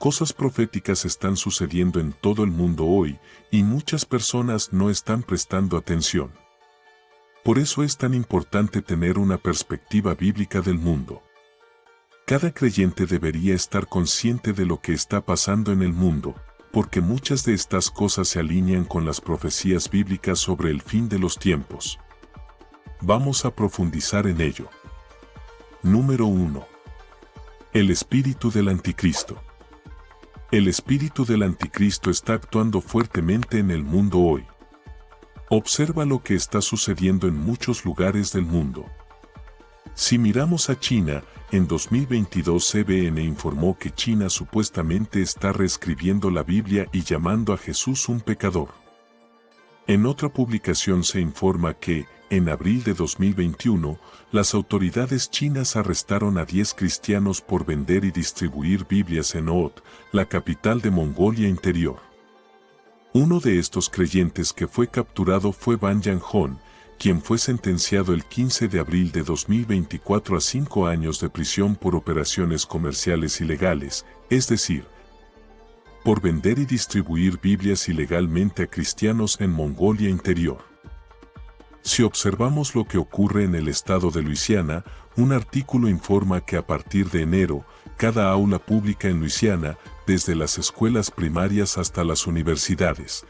Cosas proféticas están sucediendo en todo el mundo hoy y muchas personas no están prestando atención. Por eso es tan importante tener una perspectiva bíblica del mundo. Cada creyente debería estar consciente de lo que está pasando en el mundo, porque muchas de estas cosas se alinean con las profecías bíblicas sobre el fin de los tiempos. Vamos a profundizar en ello. Número 1. El espíritu del anticristo. El espíritu del anticristo está actuando fuertemente en el mundo hoy. Observa lo que está sucediendo en muchos lugares del mundo. Si miramos a China, en 2022 CBN informó que China supuestamente está reescribiendo la Biblia y llamando a Jesús un pecador. En otra publicación se informa que, en abril de 2021, las autoridades chinas arrestaron a 10 cristianos por vender y distribuir Biblias en Oot, la capital de Mongolia Interior. Uno de estos creyentes que fue capturado fue Ban Yang-hon, quien fue sentenciado el 15 de abril de 2024 a 5 años de prisión por operaciones comerciales ilegales, es decir, por vender y distribuir Biblias ilegalmente a cristianos en Mongolia Interior. Si observamos lo que ocurre en el estado de Luisiana, un artículo informa que a partir de enero, cada aula pública en Luisiana, desde las escuelas primarias hasta las universidades,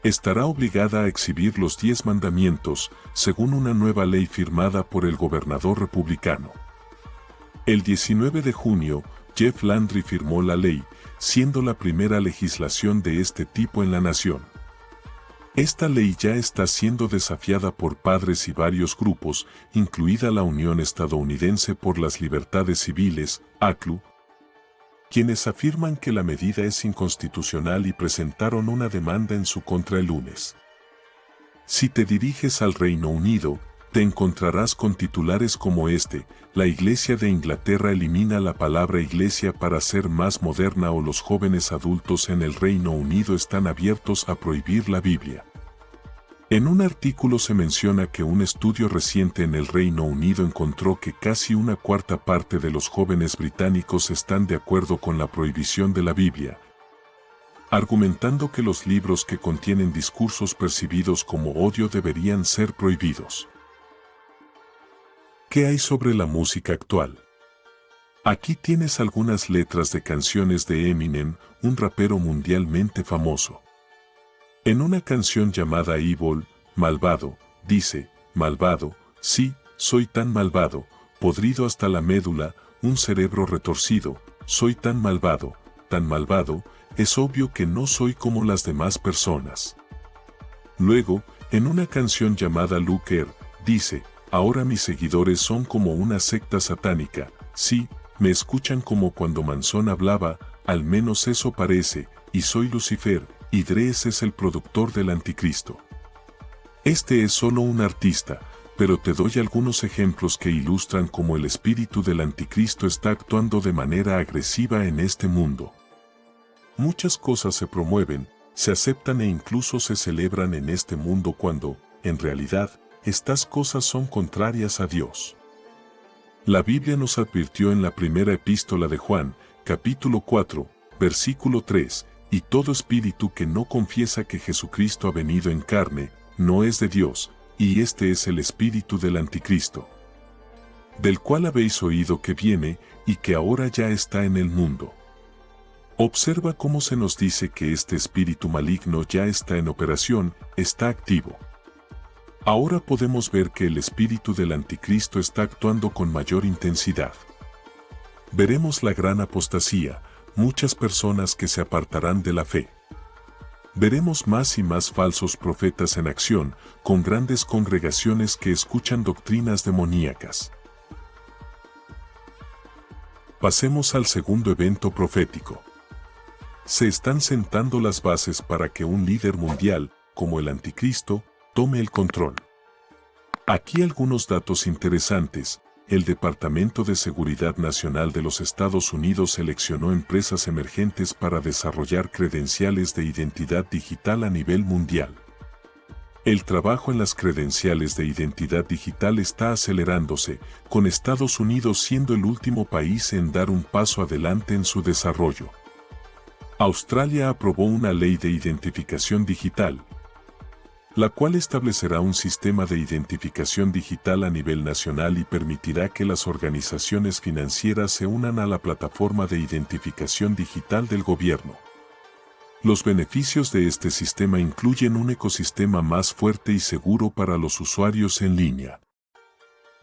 estará obligada a exhibir los 10 mandamientos, según una nueva ley firmada por el gobernador republicano. El 19 de junio, Jeff Landry firmó la ley, siendo la primera legislación de este tipo en la nación. Esta ley ya está siendo desafiada por padres y varios grupos, incluida la Unión Estadounidense por las Libertades Civiles, ACLU, quienes afirman que la medida es inconstitucional y presentaron una demanda en su contra el lunes. Si te diriges al Reino Unido, te encontrarás con titulares como este: la Iglesia de Inglaterra elimina la palabra iglesia para ser más moderna, o los jóvenes adultos en el Reino Unido están abiertos a prohibir la Biblia. En un artículo se menciona que un estudio reciente en el Reino Unido encontró que casi una cuarta parte de los jóvenes británicos están de acuerdo con la prohibición de la Biblia, argumentando que los libros que contienen discursos percibidos como odio deberían ser prohibidos. ¿Qué hay sobre la música actual? Aquí tienes algunas letras de canciones de Eminem, un rapero mundialmente famoso. En una canción llamada Evil, malvado, dice: malvado, sí, soy tan malvado, podrido hasta la médula, un cerebro retorcido, soy tan malvado, es obvio que no soy como las demás personas. Luego, en una canción llamada Looker, dice: ahora mis seguidores son como una secta satánica, sí, me escuchan como cuando Manson hablaba, al menos eso parece, y soy Lucifer, y Dres es el productor del anticristo. Este es solo un artista, pero te doy algunos ejemplos que ilustran cómo el espíritu del anticristo está actuando de manera agresiva en este mundo. Muchas cosas se promueven, se aceptan e incluso se celebran en este mundo cuando, en realidad, estas cosas son contrarias a Dios. La Biblia nos advirtió en la primera epístola de Juan, capítulo 4, versículo 3, y todo espíritu que no confiesa que Jesucristo ha venido en carne, no es de Dios, y este es el espíritu del anticristo, del cual habéis oído que viene, y que ahora ya está en el mundo. Observa cómo se nos dice que este espíritu maligno ya está en operación, está activo. Ahora podemos ver que el espíritu del anticristo está actuando con mayor intensidad. Veremos la gran apostasía, muchas personas que se apartarán de la fe. Veremos más y más falsos profetas en acción, con grandes congregaciones que escuchan doctrinas demoníacas. Pasemos al segundo evento profético. Se están sentando las bases para que un líder mundial, como el anticristo, tome el control. Aquí algunos datos interesantes. El Departamento de Seguridad Nacional de los Estados Unidos seleccionó empresas emergentes para desarrollar credenciales de identidad digital a nivel mundial. El trabajo en las credenciales de identidad digital está acelerándose, con Estados Unidos siendo el último país en dar un paso adelante en su desarrollo. Australia aprobó una ley de identificación digital, la cual establecerá un sistema de identificación digital a nivel nacional y permitirá que las organizaciones financieras se unan a la plataforma de identificación digital del gobierno. Los beneficios de este sistema incluyen un ecosistema más fuerte y seguro para los usuarios en línea.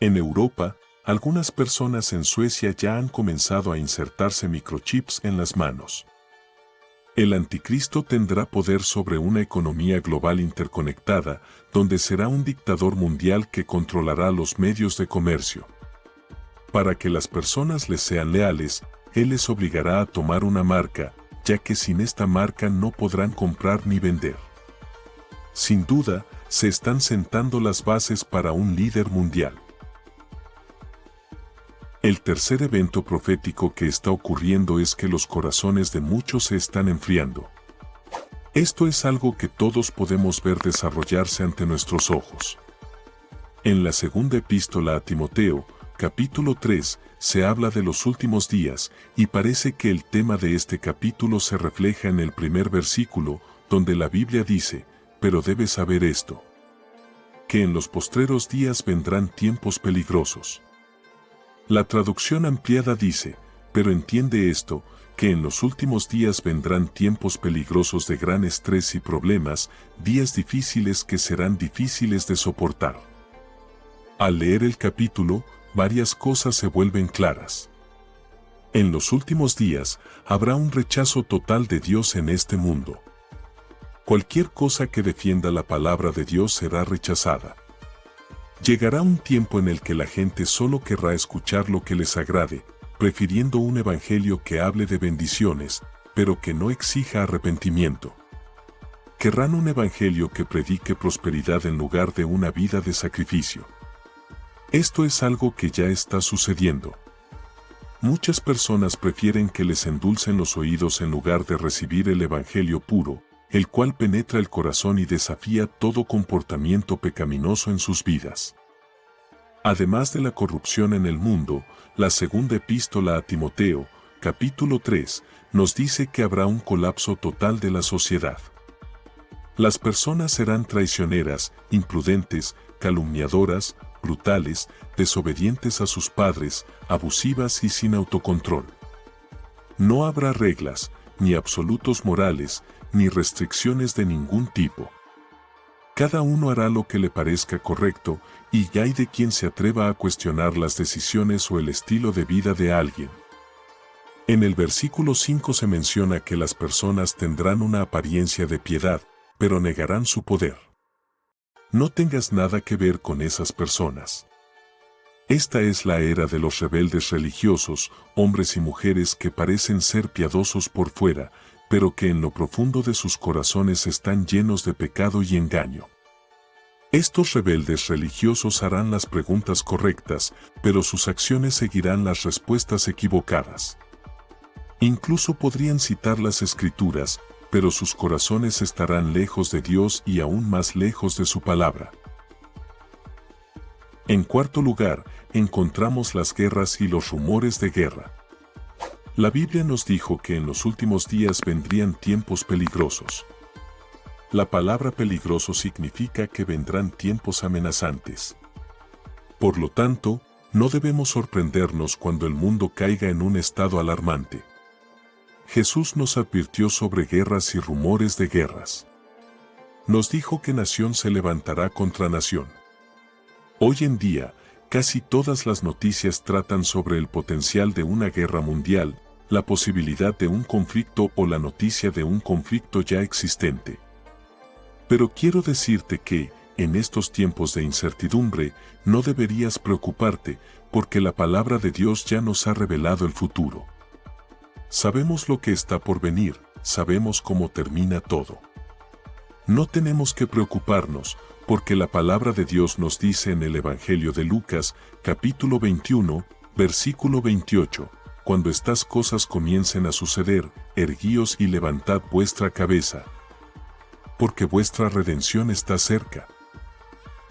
En Europa, algunas personas en Suecia ya han comenzado a insertarse microchips en las manos. El anticristo tendrá poder sobre una economía global interconectada, donde será un dictador mundial que controlará los medios de comercio. Para que las personas les sean leales, él les obligará a tomar una marca, ya que sin esta marca no podrán comprar ni vender. Sin duda, se están sentando las bases para un líder mundial. El tercer evento profético que está ocurriendo es que los corazones de muchos se están enfriando. Esto es algo que todos podemos ver desarrollarse ante nuestros ojos. En la segunda epístola a Timoteo, capítulo 3, se habla de los últimos días, y parece que el tema de este capítulo se refleja en el primer versículo, donde la Biblia dice: pero debes saber esto, que en los postreros días vendrán tiempos peligrosos. La traducción ampliada dice: pero entiende esto, que en los últimos días vendrán tiempos peligrosos de gran estrés y problemas, días difíciles que serán difíciles de soportar. Al leer el capítulo, varias cosas se vuelven claras. En los últimos días, habrá un rechazo total de Dios en este mundo. Cualquier cosa que defienda la palabra de Dios será rechazada. Llegará un tiempo en el que la gente solo querrá escuchar lo que les agrade, prefiriendo un evangelio que hable de bendiciones, pero que no exija arrepentimiento. Querrán un evangelio que predique prosperidad en lugar de una vida de sacrificio. Esto es algo que ya está sucediendo. Muchas personas prefieren que les endulcen los oídos en lugar de recibir el evangelio puro, el cual penetra el corazón y desafía todo comportamiento pecaminoso en sus vidas. Además de la corrupción en el mundo, la segunda epístola a Timoteo, capítulo 3, nos dice que habrá un colapso total de la sociedad. Las personas serán traicioneras, imprudentes, calumniadoras, brutales, desobedientes a sus padres, abusivas y sin autocontrol. No habrá reglas, ni absolutos morales, ni restricciones de ningún tipo. Cada uno hará lo que le parezca correcto, y ya hay de quien se atreva a cuestionar las decisiones o el estilo de vida de alguien. En el versículo 5 se menciona que las personas tendrán una apariencia de piedad, pero negarán su poder. No tengas nada que ver con esas personas. Esta es la era de los rebeldes religiosos, hombres y mujeres que parecen ser piadosos por fuera, pero que en lo profundo de sus corazones están llenos de pecado y engaño. Estos rebeldes religiosos harán las preguntas correctas, pero sus acciones seguirán las respuestas equivocadas. Incluso podrían citar las Escrituras, pero sus corazones estarán lejos de Dios y aún más lejos de su palabra. En cuarto lugar, encontramos las guerras y los rumores de guerra. La Biblia nos dijo que en los últimos días vendrían tiempos peligrosos. La palabra peligroso significa que vendrán tiempos amenazantes. Por lo tanto, no debemos sorprendernos cuando el mundo caiga en un estado alarmante. Jesús nos advirtió sobre guerras y rumores de guerras. Nos dijo que nación se levantará contra nación. Hoy en día, casi todas las noticias tratan sobre el potencial de una guerra mundial, la posibilidad de un conflicto o la noticia de un conflicto ya existente. Pero quiero decirte que, en estos tiempos de incertidumbre, no deberías preocuparte, porque la palabra de Dios ya nos ha revelado el futuro. Sabemos lo que está por venir, sabemos cómo termina todo. No tenemos que preocuparnos, porque la palabra de Dios nos dice en el Evangelio de Lucas, capítulo 21, versículo 28, cuando estas cosas comiencen a suceder, erguíos y levantad vuestra cabeza, porque vuestra redención está cerca.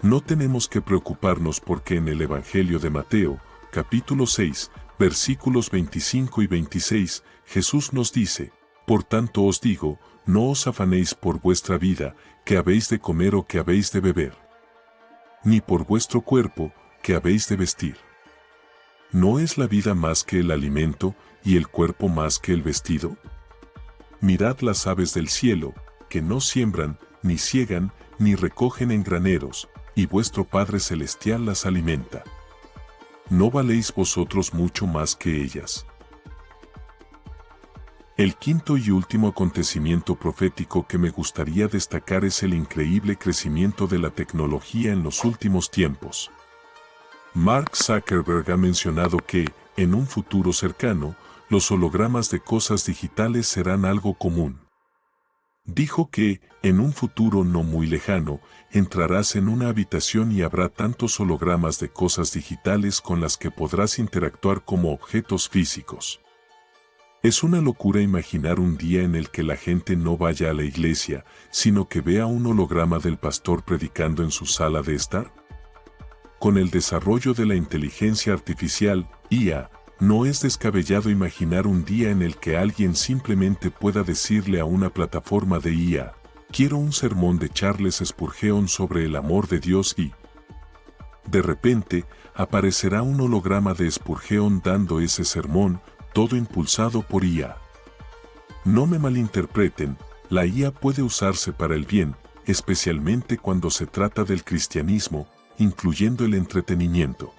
No tenemos que preocuparnos porque en el Evangelio de Mateo, capítulo 6, versículos 25 y 26, Jesús nos dice: Por tanto os digo, no os afanéis por vuestra vida, que habéis de comer o que habéis de beber, ni por vuestro cuerpo, que habéis de vestir. ¿No es la vida más que el alimento, y el cuerpo más que el vestido? Mirad las aves del cielo, que no siembran, ni siegan, ni recogen en graneros, y vuestro Padre Celestial las alimenta. ¿No valéis vosotros mucho más que ellas? El quinto y último acontecimiento profético que me gustaría destacar es el increíble crecimiento de la tecnología en los últimos tiempos. Mark Zuckerberg ha mencionado que, en un futuro cercano, los hologramas de cosas digitales serán algo común. Dijo que, en un futuro no muy lejano, entrarás en una habitación y habrá tantos hologramas de cosas digitales con las que podrás interactuar como objetos físicos. Es una locura imaginar un día en el que la gente no vaya a la iglesia, sino que vea un holograma del pastor predicando en su sala de estar. Con el desarrollo de la inteligencia artificial, IA, no es descabellado imaginar un día en el que alguien simplemente pueda decirle a una plataforma de IA, quiero un sermón de Charles Spurgeon sobre el amor de Dios y, de repente, aparecerá un holograma de Spurgeon dando ese sermón, todo impulsado por IA. No me malinterpreten, la IA puede usarse para el bien, especialmente cuando se trata del cristianismo, incluyendo el entretenimiento.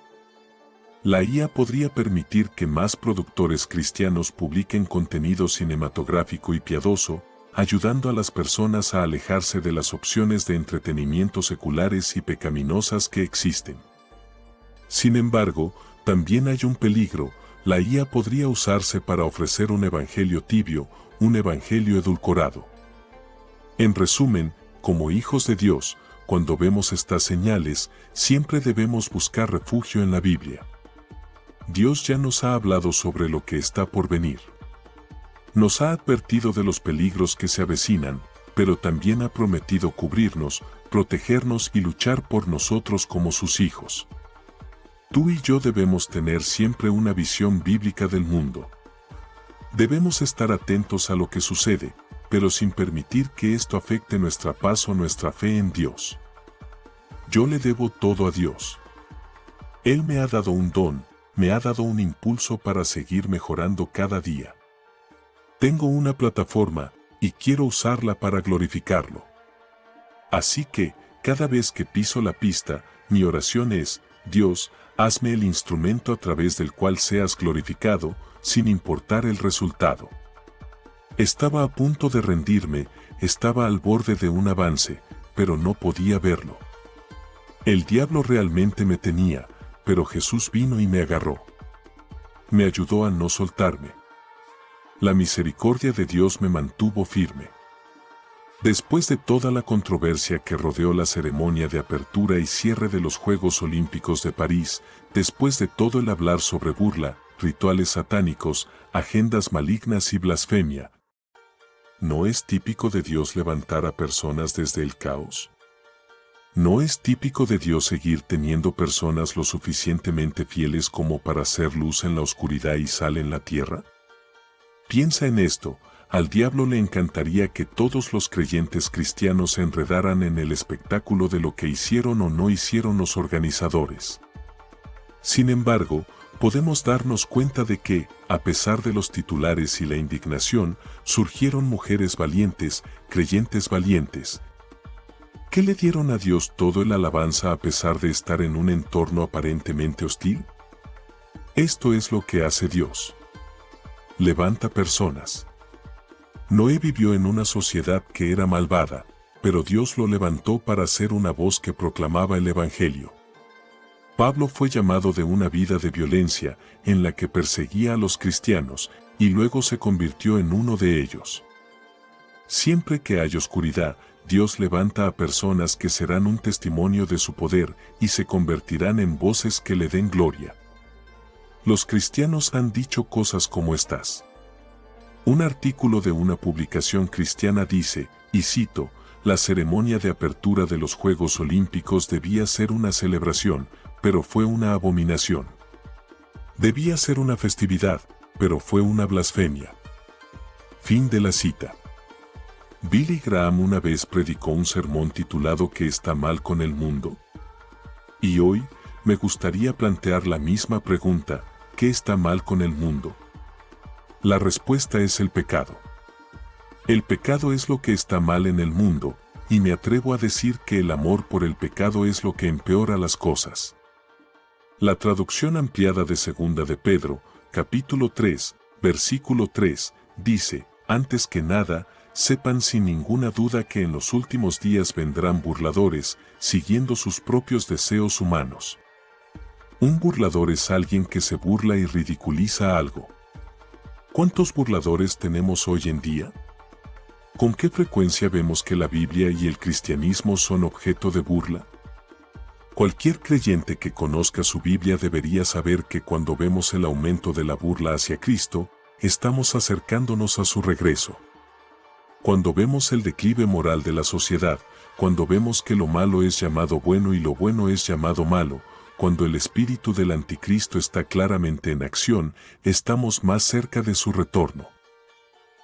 La IA podría permitir que más productores cristianos publiquen contenido cinematográfico y piadoso, ayudando a las personas a alejarse de las opciones de entretenimiento seculares y pecaminosas que existen. Sin embargo, también hay un peligro. La IA podría usarse para ofrecer un evangelio tibio, un evangelio edulcorado. En resumen, como hijos de Dios, cuando vemos estas señales, siempre debemos buscar refugio en la Biblia. Dios ya nos ha hablado sobre lo que está por venir. Nos ha advertido de los peligros que se avecinan, pero también ha prometido cubrirnos, protegernos y luchar por nosotros como sus hijos. Tú y yo debemos tener siempre una visión bíblica del mundo. Debemos estar atentos a lo que sucede, pero sin permitir que esto afecte nuestra paz o nuestra fe en Dios. Yo le debo todo a Dios. Él me ha dado un don, me ha dado un impulso para seguir mejorando cada día. Tengo una plataforma, y quiero usarla para glorificarlo. Así que, cada vez que piso la pista, mi oración es, Dios, hazme el instrumento a través del cual seas glorificado, sin importar el resultado. Estaba a punto de rendirme, estaba al borde de un avance, pero no podía verlo. El diablo realmente me tenía, pero Jesús vino y me agarró. Me ayudó a no soltarme. La misericordia de Dios me mantuvo firme. Después de toda la controversia que rodeó la ceremonia de apertura y cierre de los Juegos Olímpicos de París, después de todo el hablar sobre burla, rituales satánicos, agendas malignas y blasfemia, ¿no es típico de Dios levantar a personas desde el caos? ¿No es típico de Dios seguir teniendo personas lo suficientemente fieles como para hacer luz en la oscuridad y sal en la tierra? Piensa en esto. Al diablo le encantaría que todos los creyentes cristianos se enredaran en el espectáculo de lo que hicieron o no hicieron los organizadores. Sin embargo, podemos darnos cuenta de que, a pesar de los titulares y la indignación, surgieron mujeres valientes, creyentes valientes, que le dieron a Dios todo el alabanza a pesar de estar en un entorno aparentemente hostil. Esto es lo que hace Dios. Levanta personas. Noé vivió en una sociedad que era malvada, pero Dios lo levantó para ser una voz que proclamaba el Evangelio. Pablo fue llamado de una vida de violencia, en la que perseguía a los cristianos, y luego se convirtió en uno de ellos. Siempre que hay oscuridad, Dios levanta a personas que serán un testimonio de su poder y se convertirán en voces que le den gloria. Los cristianos han dicho cosas como estas. Un artículo de una publicación cristiana dice, y cito, la ceremonia de apertura de los Juegos Olímpicos debía ser una celebración, pero fue una abominación. Debía ser una festividad, pero fue una blasfemia. Fin de la cita. Billy Graham una vez predicó un sermón titulado ¿Qué está mal con el mundo? Y hoy, me gustaría plantear la misma pregunta, ¿qué está mal con el mundo? La respuesta es el pecado. El pecado es lo que está mal en el mundo, y me atrevo a decir que el amor por el pecado es lo que empeora las cosas. La traducción ampliada de 2 de Pedro, capítulo 3, versículo 3, dice, antes que nada, sepan sin ninguna duda que en los últimos días vendrán burladores, siguiendo sus propios deseos humanos. Un burlador es alguien que se burla y ridiculiza algo. ¿Cuántos burladores tenemos hoy en día? ¿Con qué frecuencia vemos que la Biblia y el cristianismo son objeto de burla? Cualquier creyente que conozca su Biblia debería saber que cuando vemos el aumento de la burla hacia Cristo, estamos acercándonos a su regreso. Cuando vemos el declive moral de la sociedad, cuando vemos que lo malo es llamado bueno y lo bueno es llamado malo, cuando el espíritu del anticristo está claramente en acción, estamos más cerca de su retorno.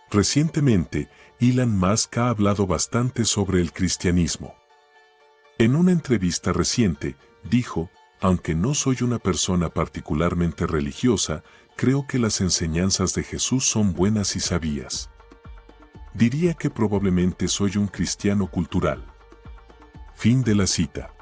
Recientemente, Elon Musk ha hablado bastante sobre el cristianismo. En una entrevista reciente, dijo, aunque no soy una persona particularmente religiosa, creo que las enseñanzas de Jesús son buenas y sabias. Diría que probablemente soy un cristiano cultural. Fin de la cita.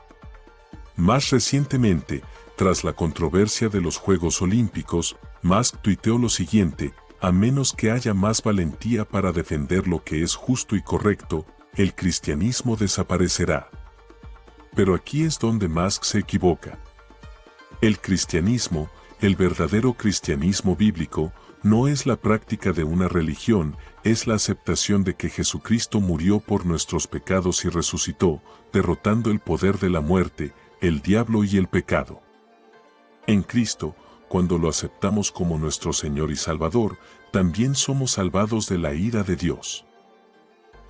Más recientemente, tras la controversia de los Juegos Olímpicos, Musk tuiteó lo siguiente, a menos que haya más valentía para defender lo que es justo y correcto, el cristianismo desaparecerá. Pero aquí es donde Musk se equivoca. El cristianismo, el verdadero cristianismo bíblico, no es la práctica de una religión, es la aceptación de que Jesucristo murió por nuestros pecados y resucitó, derrotando el poder de la muerte, el diablo y el pecado. En Cristo, cuando lo aceptamos como nuestro Señor y Salvador, también somos salvados de la ira de Dios.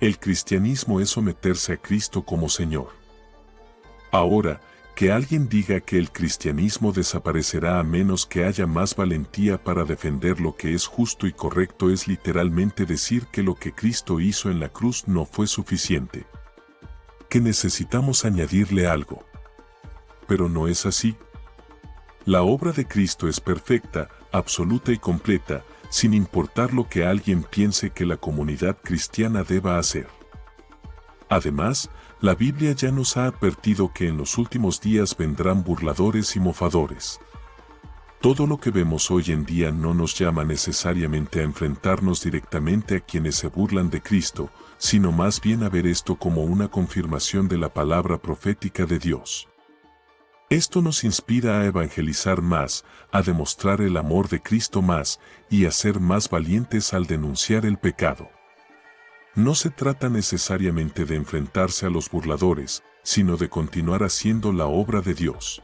El cristianismo es someterse a Cristo como Señor. Ahora, que alguien diga que el cristianismo desaparecerá a menos que haya más valentía para defender lo que es justo y correcto es literalmente decir que lo que Cristo hizo en la cruz no fue suficiente. Que necesitamos añadirle algo. Pero no es así. La obra de Cristo es perfecta, absoluta y completa, sin importar lo que alguien piense que la comunidad cristiana deba hacer. Además, la Biblia ya nos ha advertido que en los últimos días vendrán burladores y mofadores. Todo lo que vemos hoy en día no nos llama necesariamente a enfrentarnos directamente a quienes se burlan de Cristo, sino más bien a ver esto como una confirmación de la palabra profética de Dios. Esto nos inspira a evangelizar más, a demostrar el amor de Cristo más y a ser más valientes al denunciar el pecado. No se trata necesariamente de enfrentarse a los burladores, sino de continuar haciendo la obra de Dios.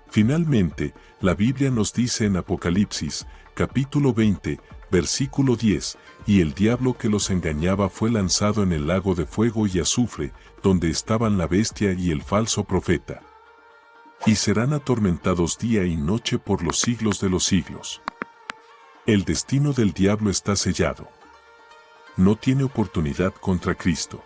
Finalmente, la Biblia nos dice en Apocalipsis, capítulo 20, versículo 10, y el diablo que los engañaba fue lanzado en el lago de fuego y azufre, donde estaban la bestia y el falso profeta. Y serán atormentados día y noche por los siglos de los siglos. El destino del diablo está sellado. No tiene oportunidad contra Cristo.